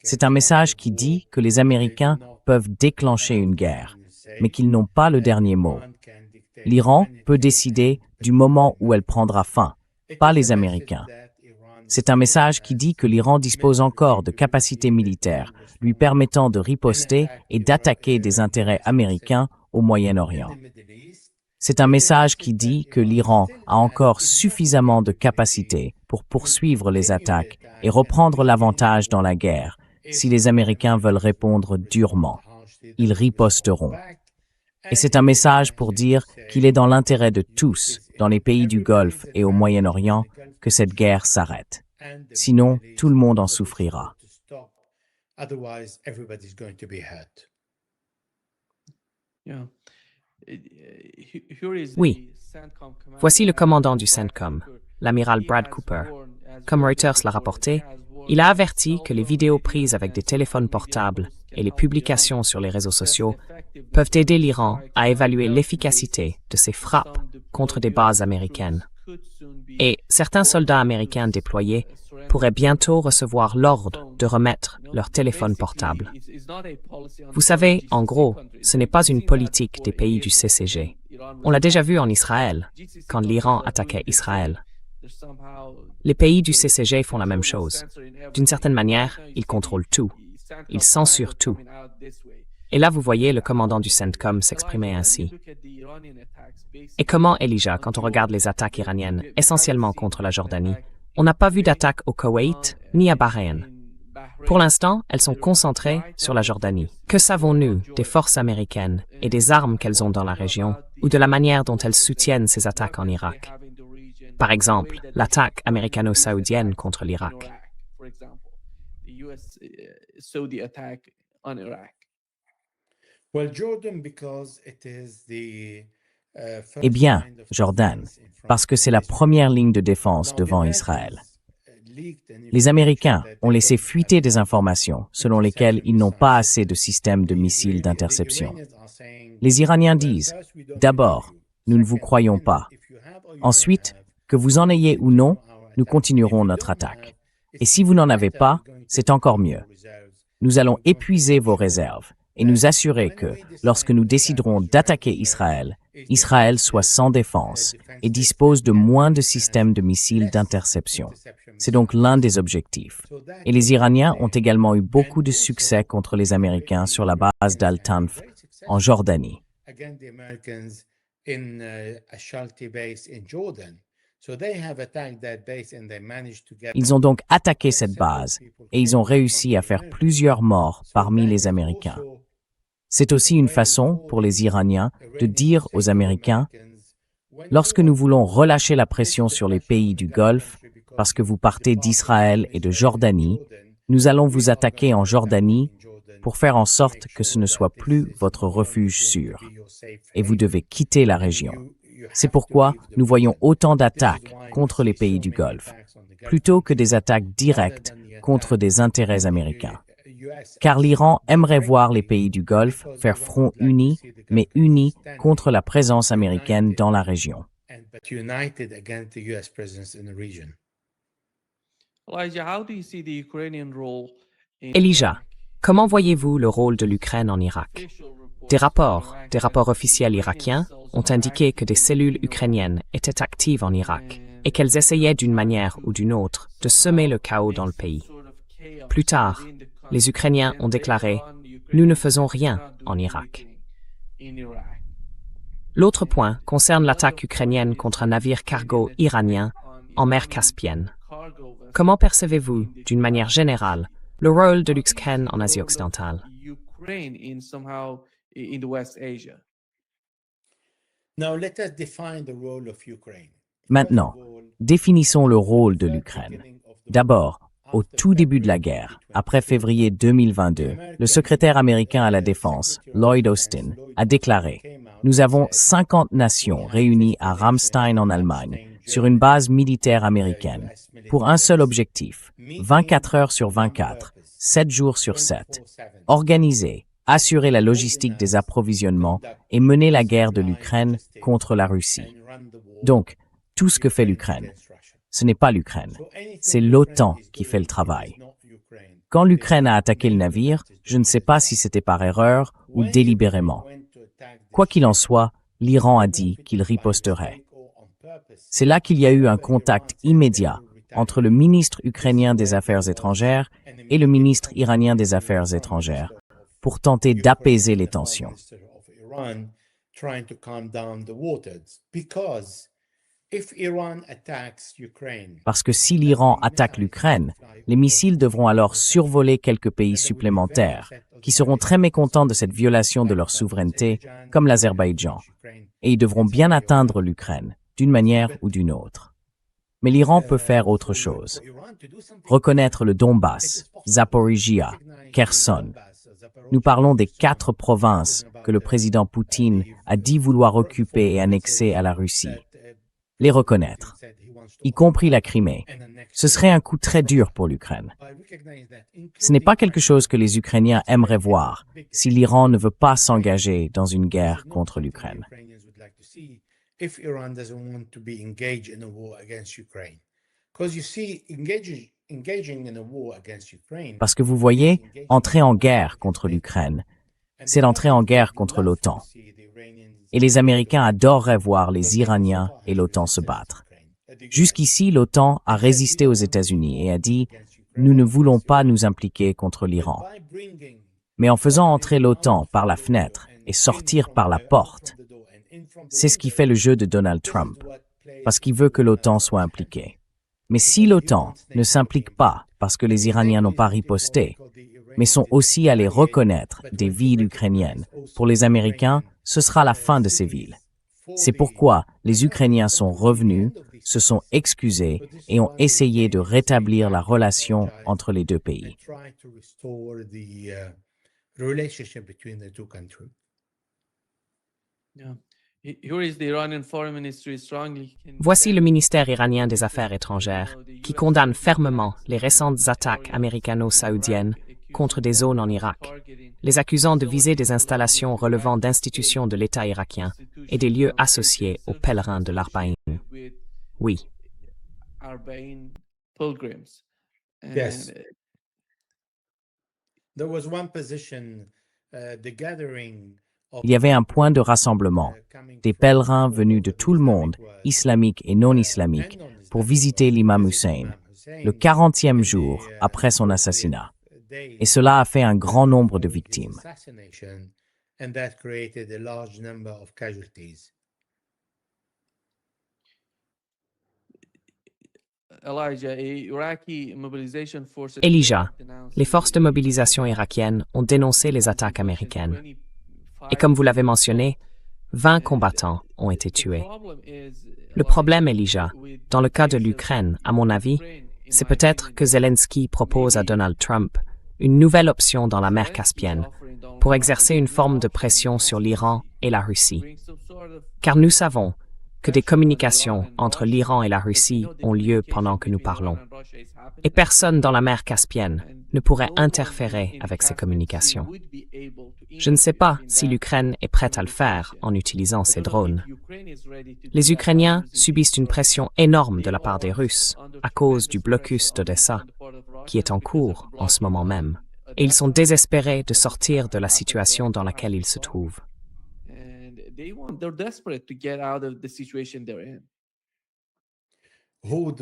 C'est un message qui dit que les Américains peuvent déclencher une guerre, mais qu'ils n'ont pas le dernier mot. L'Iran peut décider du moment où elle prendra fin, pas les Américains. C'est un message qui dit que l'Iran dispose encore de capacités militaires, lui permettant de riposter et d'attaquer des intérêts américains au Moyen-Orient. C'est un message qui dit que l'Iran a encore suffisamment de capacités pour poursuivre les attaques et reprendre l'avantage dans la guerre. Si les Américains veulent répondre durement, ils riposteront. Et c'est un message pour dire qu'il est dans l'intérêt de tous, dans les pays du Golfe et au Moyen-Orient, que cette guerre s'arrête. Sinon, tout le monde en souffrira. Oui, voici le commandant du CENTCOM, l'amiral Brad Cooper. Comme Reuters l'a rapporté, il a averti que les vidéos prises avec des téléphones portables et les publications sur les réseaux sociaux peuvent aider l'Iran à évaluer l'efficacité de ses frappes contre des bases américaines. Et certains soldats américains déployés pourraient bientôt recevoir l'ordre de remettre leur téléphone portable. Vous savez, en gros, ce n'est pas une politique des pays du CCG. On l'a déjà vu en Israël, quand l'Iran attaquait Israël. Les pays du CCG font la même chose. D'une certaine manière, ils contrôlent tout. Ils censurent tout. Et là, vous voyez le commandant du CENTCOM s'exprimer ainsi. Et comment, Elijah, quand on regarde les attaques iraniennes, essentiellement contre la Jordanie, on n'a pas vu d'attaque au Koweït ni à Bahreïn. Pour l'instant, elles sont concentrées sur la Jordanie. Que savons-nous des forces américaines et des armes qu'elles ont dans la région ou de la manière dont elles soutiennent ces attaques en Irak? Par exemple, l'attaque américano-saoudienne contre l'Irak. Eh bien, Jordan, parce que c'est la première ligne de défense devant Israël. Les Américains ont laissé fuiter des informations selon lesquelles ils n'ont pas assez de systèmes de missiles d'interception. Les Iraniens disent, d'abord, nous ne vous croyons pas. Ensuite, que vous en ayez ou non, nous continuerons notre attaque. Et si vous n'en avez pas, c'est encore mieux. Nous allons épuiser vos réserves et nous assurer que, lorsque nous déciderons d'attaquer Israël, Israël soit sans défense et dispose de moins de systèmes de missiles d'interception. C'est donc l'un des objectifs. Et les Iraniens ont également eu beaucoup de succès contre les Américains sur la base d'Al-Tanf, en Jordanie. Ils ont donc attaqué cette base et ils ont réussi à faire plusieurs morts parmi les Américains. C'est aussi une façon pour les Iraniens de dire aux Américains « Lorsque nous voulons relâcher la pression sur les pays du Golfe, parce que vous partez d'Israël et de Jordanie, nous allons vous attaquer en Jordanie pour faire en sorte que ce ne soit plus votre refuge sûr, et vous devez quitter la région. » C'est pourquoi nous voyons autant d'attaques contre les pays du Golfe, plutôt que des attaques directes contre des intérêts américains. Car l'Iran aimerait voir les pays du Golfe faire front uni, mais unis contre la présence américaine dans la région. Elijah, comment voyez-vous le rôle de l'Ukraine en Irak? Des rapports officiels irakiens ont indiqué que des cellules ukrainiennes étaient actives en Irak et qu'elles essayaient d'une manière ou d'une autre de semer le chaos dans le pays. Plus tard, les Ukrainiens ont déclaré « Nous ne faisons rien en Irak ». L'autre point concerne l'attaque ukrainienne contre un navire cargo iranien en mer Caspienne. Comment percevez-vous, d'une manière générale, le rôle de l'Ukraine en Asie occidentale? Maintenant, définissons le rôle de l'Ukraine. D'abord, au tout début de la guerre, après février 2022, le secrétaire américain à la Défense, Lloyd Austin, a déclaré « Nous avons 50 nations réunies à Ramstein en Allemagne, sur une base militaire américaine, pour un seul objectif, 24 heures sur 24, 7 jours sur 7, organiser, assurer la logistique des approvisionnements et mener la guerre de l'Ukraine contre la Russie. » Donc, tout ce que fait l'Ukraine, ce n'est pas l'Ukraine, c'est l'OTAN qui fait le travail. Quand l'Ukraine a attaqué le navire, je ne sais pas si c'était par erreur ou délibérément. Quoi qu'il en soit, l'Iran a dit qu'il riposterait. C'est là qu'il y a eu un contact immédiat entre le ministre ukrainien des Affaires étrangères et le ministre iranien des Affaires étrangères pour tenter d'apaiser les tensions. Parce que si l'Iran attaque l'Ukraine, les missiles devront alors survoler quelques pays supplémentaires, qui seront très mécontents de cette violation de leur souveraineté, comme l'Azerbaïdjan, et ils devront bien atteindre l'Ukraine, d'une manière ou d'une autre. Mais l'Iran peut faire autre chose. Reconnaître le Donbass, Zaporizhia, Kherson. Nous parlons des 4 provinces que le président Poutine a dit vouloir occuper et annexer à la Russie. Les reconnaître, y compris la Crimée, ce serait un coup très dur pour l'Ukraine. Ce n'est pas quelque chose que les Ukrainiens aimeraient voir si l'Iran ne veut pas s'engager dans une guerre contre l'Ukraine. Parce que vous voyez, entrer en guerre contre l'Ukraine, c'est l'entrée en guerre contre l'OTAN. Et les Américains adoreraient voir les Iraniens et l'OTAN se battre. Jusqu'ici, l'OTAN a résisté aux États-Unis et a dit « Nous ne voulons pas nous impliquer contre l'Iran ». Mais en faisant entrer l'OTAN par la fenêtre et sortir par la porte, c'est ce qui fait le jeu de Donald Trump, parce qu'il veut que l'OTAN soit impliquée. Mais si l'OTAN ne s'implique pas parce que les Iraniens n'ont pas riposté, mais sont aussi allés reconnaître des villes ukrainiennes. Pour les Américains, ce sera la fin de ces villes. C'est pourquoi les Ukrainiens sont revenus, se sont excusés et ont essayé de rétablir la relation entre les deux pays. Voici le ministère iranien des Affaires étrangères, qui condamne fermement les récentes attaques américano-saoudiennes contre des zones en Irak, les accusant de viser des installations relevant d'institutions de l'État irakien et des lieux associés aux pèlerins de l'Arbaïn. Oui. Yes. There was one position, the gathering of Il y avait un point de rassemblement, des pèlerins venus de tout le monde, islamique et non islamique, pour visiter l'imam Hussein, le 40e jour après son assassinat. Et cela a fait un grand nombre de victimes. And that created a large number of casualties. Elijah, les forces de mobilisation irakiennes ont dénoncé les attaques américaines. Et comme vous l'avez mentionné, 20 combattants ont été tués. Le problème, Elijah, dans le cas de l'Ukraine, à mon avis, c'est peut-être que Zelensky propose à Donald Trump une nouvelle option dans la mer Caspienne pour exercer une forme de pression sur l'Iran et la Russie. Car nous savons que des communications entre l'Iran et la Russie ont lieu pendant que nous parlons. Et personne dans la mer Caspienne ne pourrait interférer avec ces communications. Je ne sais pas si l'Ukraine est prête à le faire en utilisant ces drones. Les Ukrainiens subissent une pression énorme de la part des Russes à cause du blocus d'Odessa, qui est en cours en ce moment même. Et ils sont désespérés de sortir de la situation dans laquelle ils se trouvent.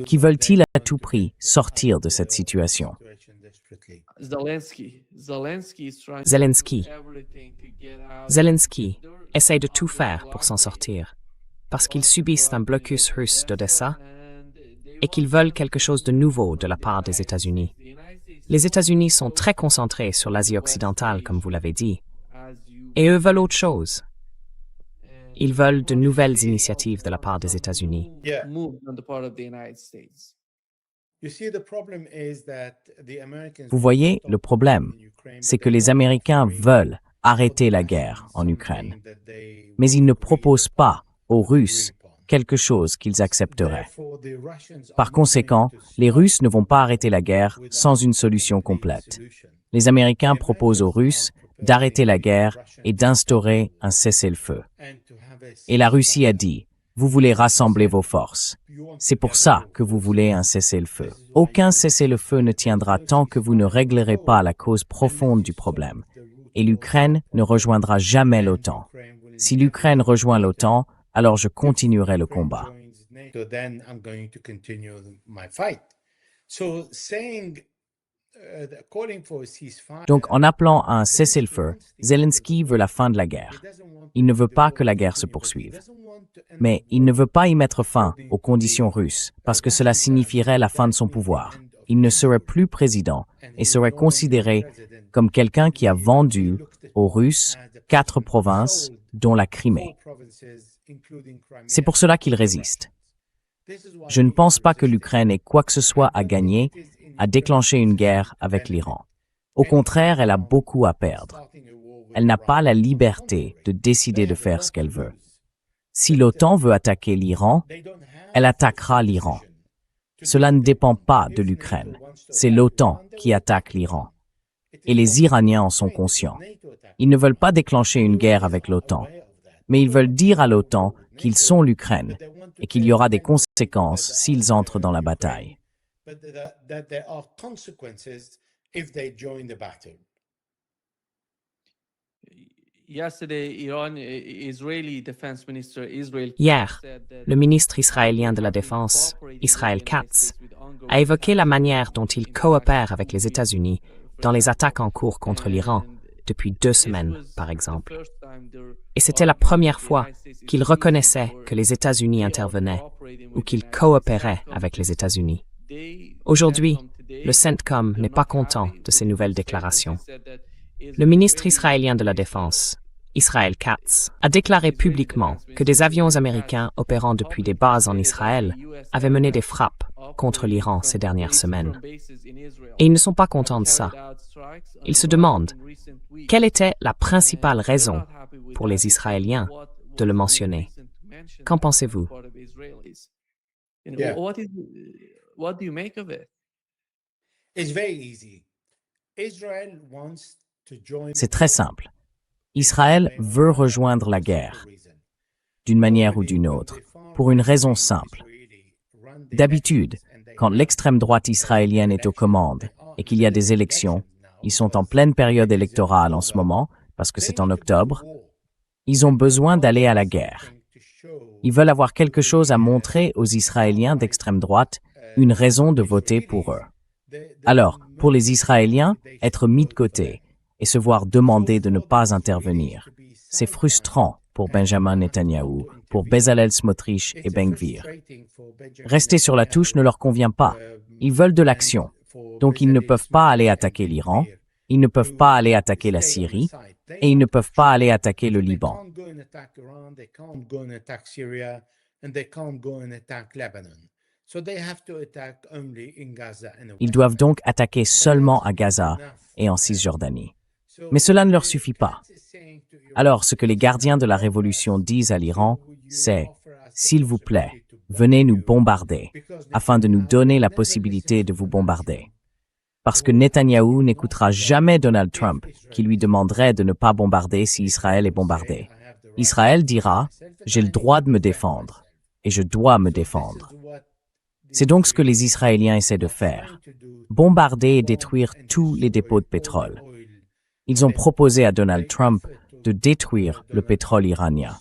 Qui veulent-ils à tout prix sortir de cette situation? Zelensky essaye de tout faire pour s'en sortir, parce qu'ils subissent un blocus russe d'Odessa et qu'ils veulent quelque chose de nouveau de la part des États-Unis. Les États-Unis sont très concentrés sur l'Asie occidentale, comme vous l'avez dit, et eux veulent autre chose. Ils veulent de nouvelles initiatives de la part des États-Unis. Vous voyez, le problème, c'est que les Américains veulent arrêter la guerre en Ukraine, mais ils ne proposent pas aux Russes quelque chose qu'ils accepteraient. Par conséquent, les Russes ne vont pas arrêter la guerre sans une solution complète. Les Américains proposent aux Russes d'arrêter la guerre et d'instaurer un cessez-le-feu. Et la Russie a dit, vous voulez rassembler vos forces. C'est pour ça que vous voulez un cessez-le-feu. Aucun cessez-le-feu ne tiendra tant que vous ne réglerez pas la cause profonde du problème. Et l'Ukraine ne rejoindra jamais l'OTAN. Si l'Ukraine rejoint l'OTAN, alors je continuerai le combat. Donc, en appelant à un cessez-le-feu, Zelensky veut la fin de la guerre. Il ne veut pas que la guerre se poursuive. Mais il ne veut pas y mettre fin aux conditions russes, parce que cela signifierait la fin de son pouvoir. Il ne serait plus président et serait considéré comme quelqu'un qui a vendu aux Russes 4 provinces, dont la Crimée. C'est pour cela qu'il résiste. Je ne pense pas que l'Ukraine ait quoi que ce soit à gagner à déclencher une guerre avec l'Iran. Au contraire, elle a beaucoup à perdre. Elle n'a pas la liberté de décider de faire ce qu'elle veut. Si l'OTAN veut attaquer l'Iran, elle attaquera l'Iran. Cela ne dépend pas de l'Ukraine. C'est l'OTAN qui attaque l'Iran. Et les Iraniens en sont conscients. Ils ne veulent pas déclencher une guerre avec l'OTAN, mais ils veulent dire à l'OTAN qu'ils sont l'Ukraine et qu'il y aura des conséquences s'ils entrent dans la bataille. Hier, le ministre israélien de la Défense, Israel Katz, a évoqué la manière dont il coopère avec les États-Unis dans les attaques en cours contre l'Iran depuis 2 semaines, par exemple. Et c'était la première fois qu'il reconnaissait que les États-Unis intervenaient ou qu'il coopérait avec les États-Unis. Aujourd'hui, le CENTCOM n'est pas content de ces nouvelles déclarations. Le ministre israélien de la Défense, Israel Katz, a déclaré publiquement que des avions américains opérant depuis des bases en Israël avaient mené des frappes contre l'Iran ces dernières semaines. Et ils ne sont pas contents de ça. Ils se demandent quelle était la principale raison pour les Israéliens de le mentionner. Qu'en pensez-vous? Yeah. What do you make of it? It's very easy. Israel wants to join. C'est très simple. Israël veut rejoindre la guerre, d'une manière ou d'une autre, pour une raison simple. D'habitude, quand l'extrême droite israélienne est aux commandes et qu'il y a des élections, ils sont en pleine période électorale en ce moment, parce que c'est en octobre, ils ont besoin d'aller à la guerre. Ils veulent avoir quelque chose à montrer aux Israéliens d'extrême droite, une raison de voter pour eux. Alors, pour les Israéliens, être mis de côté et se voir demander de ne pas intervenir, c'est frustrant pour Benjamin Netanyahou, pour Bezalel Smotrich et Ben Gvir. Rester sur la touche ne leur convient pas. Ils veulent de l'action. Donc ils ne peuvent pas aller attaquer l'Iran, ils ne peuvent pas aller attaquer la Syrie, et ils ne peuvent pas aller attaquer le Liban. Ils doivent donc attaquer seulement à Gaza et en Cisjordanie. Mais cela ne leur suffit pas. Alors, ce que les gardiens de la révolution disent à l'Iran, c'est « S'il vous plaît, venez nous bombarder, afin de nous donner la possibilité de vous bombarder. » Parce que Netanyahou n'écoutera jamais Donald Trump, qui lui demanderait de ne pas bombarder si Israël est bombardé. Israël dira « J'ai le droit de me défendre, et je dois me défendre. » C'est donc ce que les Israéliens essaient de faire, bombarder et détruire tous les dépôts de pétrole. Ils ont proposé à Donald Trump de détruire le pétrole iranien.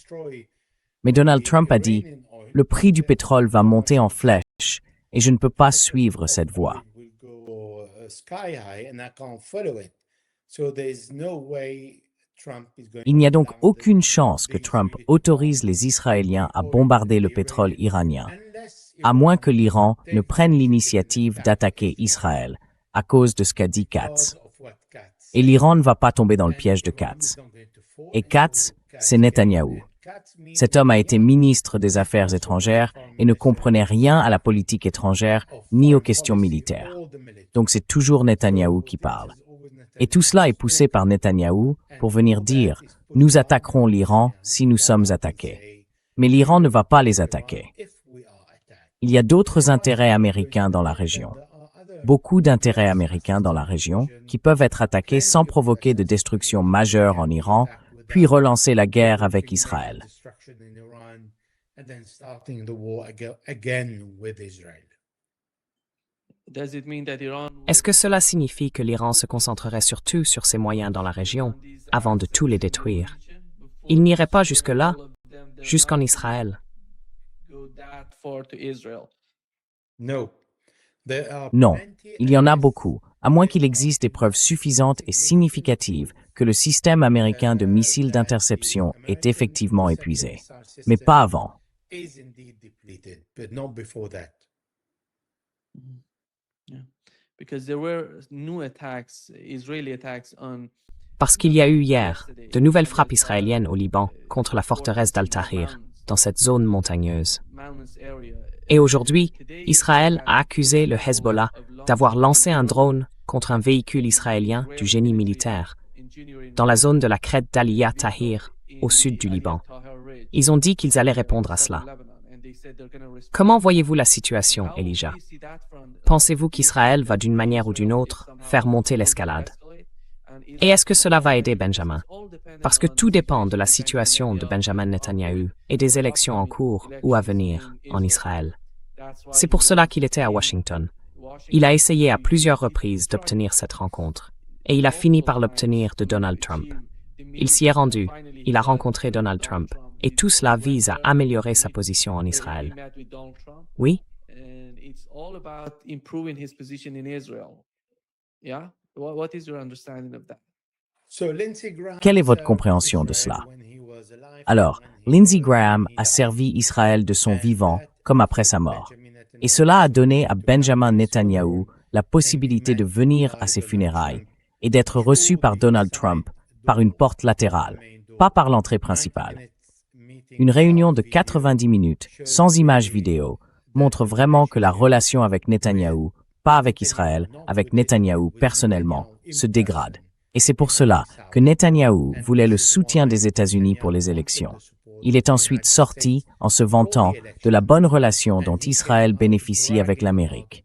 Mais Donald Trump a dit « Le prix du pétrole va monter en flèche et je ne peux pas suivre cette voie. » Il n'y a donc aucune chance que Trump autorise les Israéliens à bombarder le pétrole iranien, à moins que l'Iran ne prenne l'initiative d'attaquer Israël à cause de ce qu'a dit Katz. Et l'Iran ne va pas tomber dans le piège de Katz. Et Katz, c'est Netanyahou. Cet homme a été ministre des Affaires étrangères et ne comprenait rien à la politique étrangère ni aux questions militaires. Donc c'est toujours Netanyahou qui parle. Et tout cela est poussé par Netanyahou pour venir dire « Nous attaquerons l'Iran si nous sommes attaqués. » Mais l'Iran ne va pas les attaquer. Il y a d'autres intérêts américains dans la région. Beaucoup d'intérêts américains dans la région qui peuvent être attaqués sans provoquer de destruction majeure en Iran, puis relancer la guerre avec Israël. Est-ce que cela signifie que l'Iran se concentrerait surtout sur ses moyens dans la région avant de tout les détruire? Il n'irait pas jusque-là, jusqu'en Israël. Non, il y en a beaucoup, à moins qu'il existe des preuves suffisantes et significatives que le système américain de missiles d'interception est effectivement épuisé. Mais pas avant. Parce qu'il y a eu hier de nouvelles frappes israéliennes au Liban contre la forteresse d'Al-Tahrir, dans cette zone montagneuse. Et aujourd'hui, Israël a accusé le Hezbollah d'avoir lancé un drone contre un véhicule israélien du génie militaire, dans la zone de la crête d'Aliyah Tahrir, au sud du Liban. Ils ont dit qu'ils allaient répondre à cela. Comment voyez-vous la situation, Elijah? Pensez-vous qu'Israël va d'une manière ou d'une autre faire monter l'escalade? Et est-ce que cela va aider Benjamin? Parce que tout dépend de la situation de Benjamin Netanyahou et des élections en cours ou à venir en Israël. C'est pour cela qu'il était à Washington. Il a essayé à plusieurs reprises d'obtenir cette rencontre, et il a fini par l'obtenir de Donald Trump. Il s'y est rendu, il a rencontré Donald Trump, et tout cela vise à améliorer sa position en Israël. Oui? Quelle est votre compréhension de cela? Alors, Lindsey Graham a servi Israël de son vivant, comme après sa mort. Et cela a donné à Benjamin Netanyahou la possibilité de venir à ses funérailles et d'être reçu par Donald Trump par une porte latérale, pas par l'entrée principale. Une réunion de 90 minutes, sans image vidéo, montre vraiment que la relation avec Netanyahou, pas avec Israël, avec Netanyahou personnellement, se dégrade. Et c'est pour cela que Netanyahou voulait le soutien des États-Unis pour les élections. Il est ensuite sorti en se vantant de la bonne relation dont Israël bénéficie avec l'Amérique.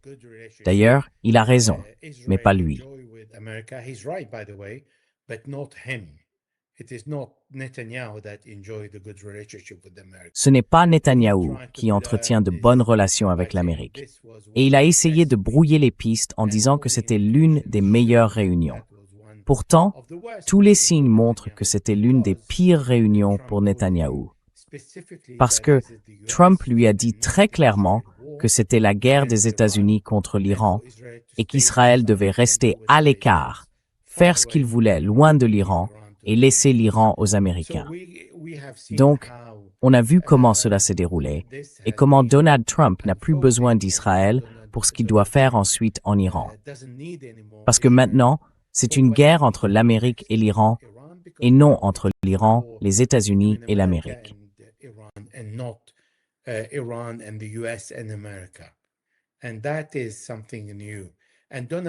D'ailleurs, il a raison, mais pas lui. Ce n'est pas Netanyahou qui entretient de bonnes relations avec l'Amérique. Et il a essayé de brouiller les pistes en disant que c'était l'une des meilleures réunions. Pourtant, tous les signes montrent que c'était l'une des pires réunions pour Netanyahou. Parce que Trump lui a dit très clairement que c'était la guerre des États-Unis contre l'Iran et qu'Israël devait rester à l'écart, faire ce qu'il voulait loin de l'Iran et laisser l'Iran aux Américains. Donc, on a vu comment cela s'est déroulé et comment Donald Trump n'a plus besoin d'Israël pour ce qu'il doit faire ensuite en Iran. Parce que maintenant, c'est une guerre entre l'Amérique et l'Iran, et non entre l'Iran, les États-Unis et l'Amérique.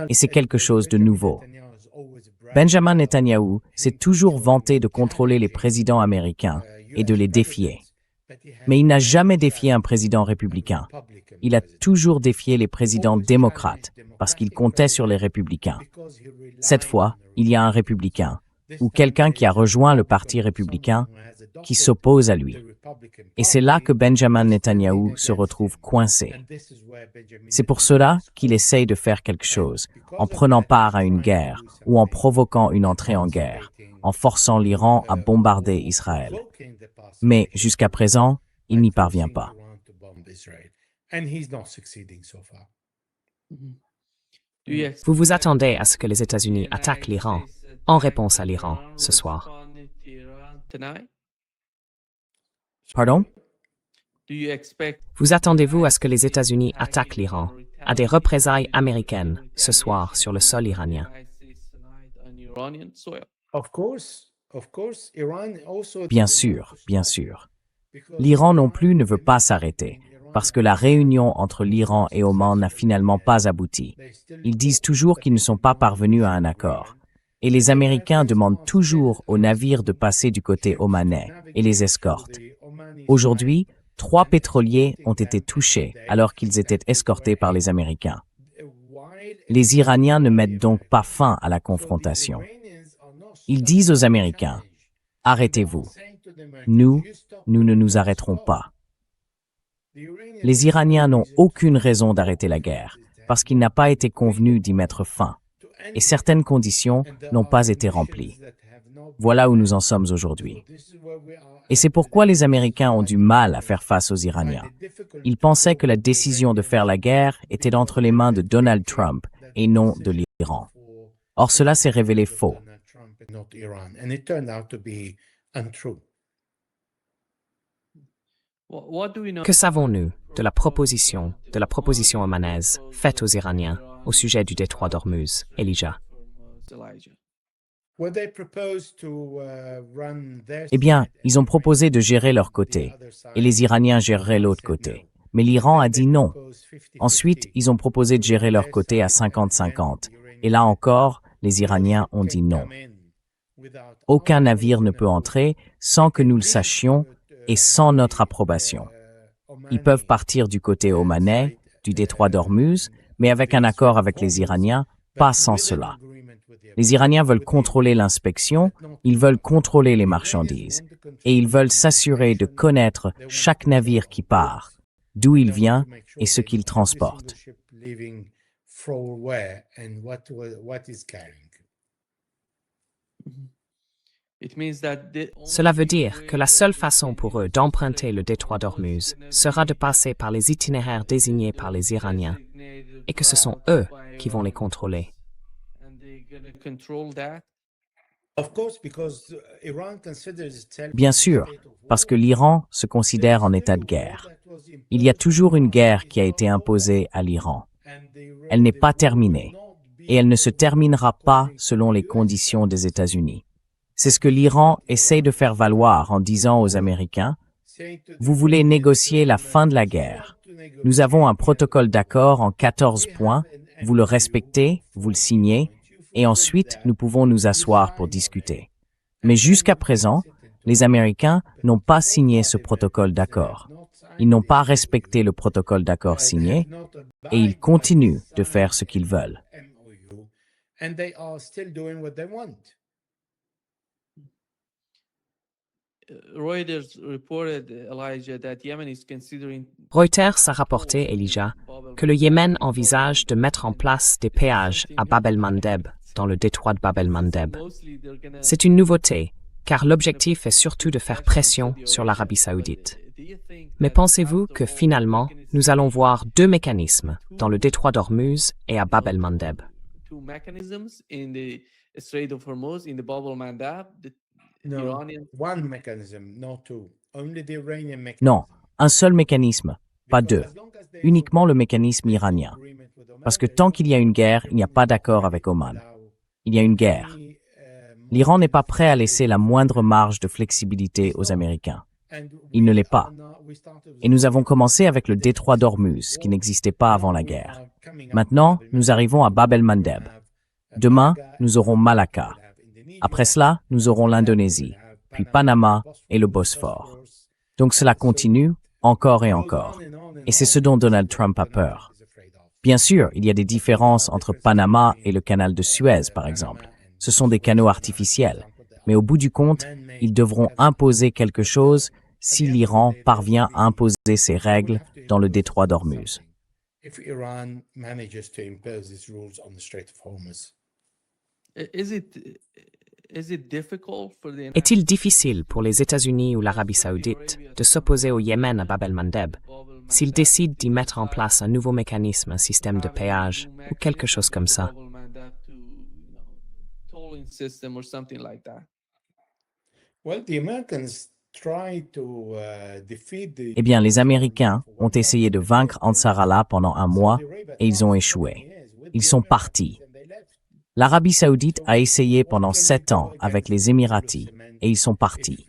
Et c'est quelque chose de nouveau. Benjamin Netanyahou s'est toujours vanté de contrôler les présidents américains et de les défier. Mais il n'a jamais défié un président républicain. Il a toujours défié les présidents démocrates parce qu'il comptait sur les républicains. Cette fois, il y a un républicain, ou quelqu'un qui a rejoint le parti républicain, qui s'oppose à lui. Et c'est là que Benjamin Netanyahou se retrouve coincé. C'est pour cela qu'il essaye de faire quelque chose, en prenant part à une guerre ou en provoquant une entrée en guerre, en forçant l'Iran à bombarder Israël. Mais jusqu'à présent, il n'y parvient pas. Vous vous attendez à ce que les États-Unis attaquent l'Iran en réponse à l'Iran ce soir. Pardon? Vous attendez-vous à ce que les États-Unis attaquent l'Iran, à des représailles américaines ce soir sur le sol iranien? Bien sûr, bien sûr. L'Iran non plus ne veut pas s'arrêter, parce que la réunion entre l'Iran et Oman n'a finalement pas abouti. Ils disent toujours qu'ils ne sont pas parvenus à un accord. Et les Américains demandent toujours aux navires de passer du côté omanais et les escortent. Aujourd'hui, 3 pétroliers ont été touchés alors qu'ils étaient escortés par les Américains. Les Iraniens ne mettent donc pas fin à la confrontation. Ils disent aux Américains, « Arrêtez-vous. Nous ne nous arrêterons pas. » Les Iraniens n'ont aucune raison d'arrêter la guerre, parce qu'il n'a pas été convenu d'y mettre fin, et certaines conditions n'ont pas été remplies. Voilà où nous en sommes aujourd'hui. Et c'est pourquoi les Américains ont du mal à faire face aux Iraniens. Ils pensaient que la décision de faire la guerre était entre les mains de Donald Trump et non de l'Iran. Or, cela s'est révélé faux. Que savons-nous de la proposition omanaise faite aux Iraniens au sujet du détroit d'Ormuz, Elijah? Eh bien, ils ont proposé de gérer leur côté, et les Iraniens géreraient l'autre côté. Mais l'Iran a dit non. Ensuite, ils ont proposé de gérer leur côté à 50-50, et là encore, les Iraniens ont dit non. Aucun navire ne peut entrer sans que nous le sachions et sans notre approbation. Ils peuvent partir du côté omanais, du détroit d'Ormuz, mais avec un accord avec les Iraniens, pas sans cela. Les Iraniens veulent contrôler l'inspection, ils veulent contrôler les marchandises, et ils veulent s'assurer de connaître chaque navire qui part, d'où il vient et ce qu'il transporte. Cela veut dire que la seule façon pour eux d'emprunter le détroit d'Ormuz sera de passer par les itinéraires désignés par les Iraniens, et que ce sont eux qui vont les contrôler. Bien sûr, parce que l'Iran se considère en état de guerre. Il y a toujours une guerre qui a été imposée à l'Iran. Elle n'est pas terminée. Et elle ne se terminera pas selon les conditions des États-Unis. C'est ce que l'Iran essaie de faire valoir en disant aux Américains, « Vous voulez négocier la fin de la guerre. Nous avons un protocole d'accord en 14 points, vous le respectez, vous le signez, et ensuite nous pouvons nous asseoir pour discuter. » Mais jusqu'à présent, les Américains n'ont pas signé ce protocole d'accord. Ils n'ont pas respecté le protocole d'accord signé, et ils continuent de faire ce qu'ils veulent. And they are still doing what they want. Reuters reported, Elijah, that Yemen is considering Reuters a rapporté, Elijah, que le Yémen envisage de mettre en place des péages à Bab el-Mandeb, dans le détroit de Bab el-Mandeb. C'est une nouveauté, car l'objectif est surtout de faire pression sur l'Arabie saoudite. Mais pensez-vous que finalement, nous allons voir deux mécanismes dans le détroit d'Ormuz et à Bab el-Mandeb? two mechanisms in the Strait of Hormuz, in the Bab el-Mandab, the No, Iranian. one mechanism, not two. Only the Iranian mechanism. Non, un seul mécanisme, pas deux. Uniquement le mécanisme iranien. Parce que tant qu'il y a une guerre, il n'y a pas d'accord avec Oman. Il y a une guerre. L'Iran n'est pas prêt à laisser la moindre marge de flexibilité aux Américains. Il ne l'est pas. Et nous avons commencé avec le détroit d'Ormuz, qui n'existait pas avant la guerre. Maintenant, nous arrivons à Bab el-Mandeb. Demain, nous aurons Malacca. Après cela, nous aurons l'Indonésie, puis Panama et le Bosphore. Donc cela continue, encore et encore. Et c'est ce dont Donald Trump a peur. Bien sûr, il y a des différences entre Panama et le canal de Suez, par exemple. Ce sont des canaux artificiels. Mais au bout du compte, ils devront imposer quelque chose si l'Iran parvient à imposer ses règles dans le détroit d'Ormuz. If Iran manages to impose its rules on the Strait of Hormuz. Is it difficult for the Est-il difficile pour les États-Unis ou l'Arabie saoudite de s'opposer au Yémen à Bab el-Mandeb s'ils décident d'y mettre en place un nouveau mécanisme, un système de péage ou quelque chose comme ça? tolling system or something like that? Well, the Americans tried to defeat the. Eh bien, les Américains ont essayé de vaincre Ansar Allah pendant un mois et ils ont échoué. Ils sont partis. L'Arabie saoudite a essayé pendant 7 ans avec les Émiratis et ils sont partis.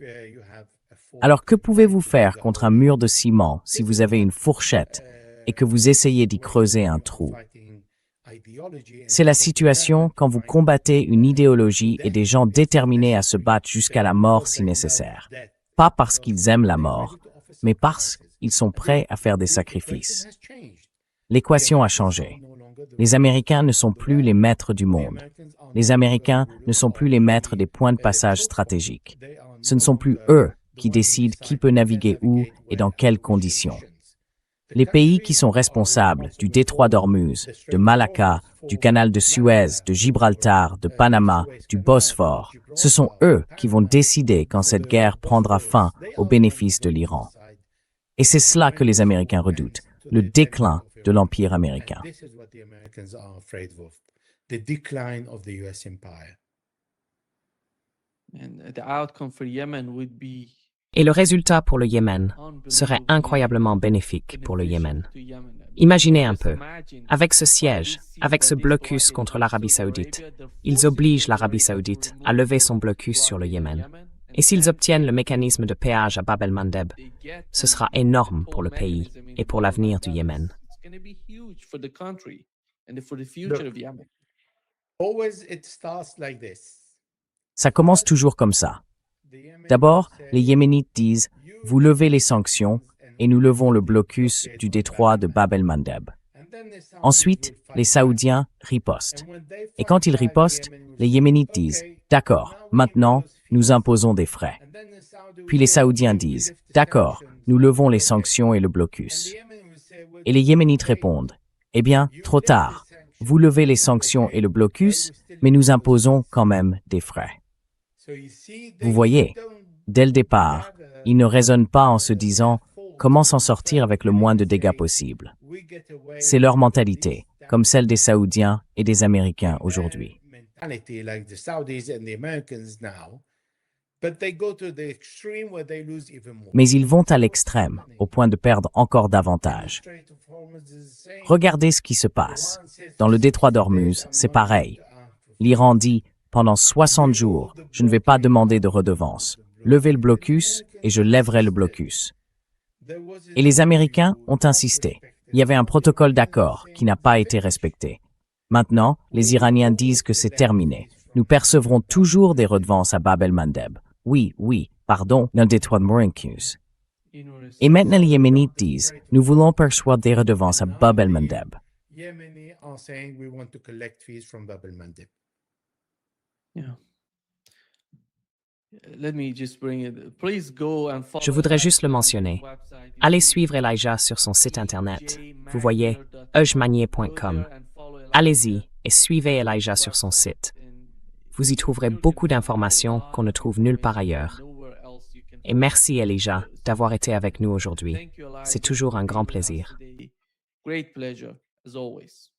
Alors que pouvez-vous faire contre un mur de ciment si vous avez une fourchette et que vous essayez d'y creuser un trou? C'est la situation quand vous combattez une idéologie et des gens déterminés à se battre jusqu'à la mort si nécessaire. Pas parce qu'ils aiment la mort, mais parce qu'ils sont prêts à faire des sacrifices. L'équation a changé. Les Américains ne sont plus les maîtres du monde. Les Américains ne sont plus les maîtres des points de passage stratégiques. Ce ne sont plus eux qui décident qui peut naviguer où et dans quelles conditions. Les pays qui sont responsables du détroit d'Ormuz, de Malacca, du canal de Suez, de Gibraltar, de Panama, du Bosphore, ce sont eux qui vont décider quand cette guerre prendra fin au bénéfice de l'Iran. Et c'est cela que les Américains redoutent, le déclin de l'Empire américain. This is what the Americans are afraid of, the decline of the US empire. And the outcome for Yemen would be Et le résultat pour le Yémen serait incroyablement bénéfique pour le Yémen. Imaginez un peu, avec ce siège, avec ce blocus contre l'Arabie saoudite, ils obligent l'Arabie saoudite à lever son blocus sur le Yémen. Et s'ils obtiennent le mécanisme de péage à Bab el-Mandeb, ce sera énorme pour le pays et pour l'avenir du Yémen. It's going to be huge for the country and for the future of Yemen. Always it starts like this. Ça commence toujours comme ça. D'abord, les Yéménites disent « Vous levez les sanctions et nous levons le blocus du détroit de Bab el-Mandeb ». Ensuite, les Saoudiens ripostent. Et quand ils ripostent, les Yéménites disent « D'accord, maintenant, nous imposons des frais ». Puis les Saoudiens disent « D'accord, nous levons les sanctions et le blocus ». Et les Yéménites répondent « Eh bien, trop tard. Vous levez les sanctions et le blocus, mais nous imposons quand même des frais ». Vous voyez, dès le départ, ils ne raisonnent pas en se disant comment s'en sortir avec le moins de dégâts possible. C'est leur mentalité, comme celle des Saoudiens et des Américains aujourd'hui. Mais ils vont à l'extrême, au point de perdre encore davantage. Regardez ce qui se passe. Dans le détroit d'Ormuz, c'est pareil. L'Iran dit, pendant 60 jours, je ne vais pas demander de redevance. Levez le blocus et je lèverai le blocus. Et les Américains ont insisté. Il y avait un protocole d'accord qui n'a pas été respecté. Maintenant, les Iraniens disent que c'est terminé. Nous percevrons toujours des redevances à Bab el-Mandeb. Oui, dans le détroit de Mauritius. Et maintenant les Yéménites disent, nous voulons percevoir des redevances à Bab el-Mandeb. Yeah. Let me just bring it. Please go and follow Je voudrais juste le Elijah on mentionner. his website. Allez suivre Elijah sur son site internet. Vous voyez, ejmanier.com. Allez-y et suivez Elijah sur son site. Vous y trouverez beaucoup d'informations qu'on ne trouve nulle part ailleurs. Et merci Elijah d'avoir été avec nous aujourd'hui. C'est toujours un grand plaisir. Great pleasure, as always.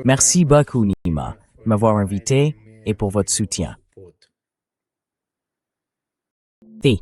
Merci beaucoup, Nima, de m'avoir invité et pour votre soutien. The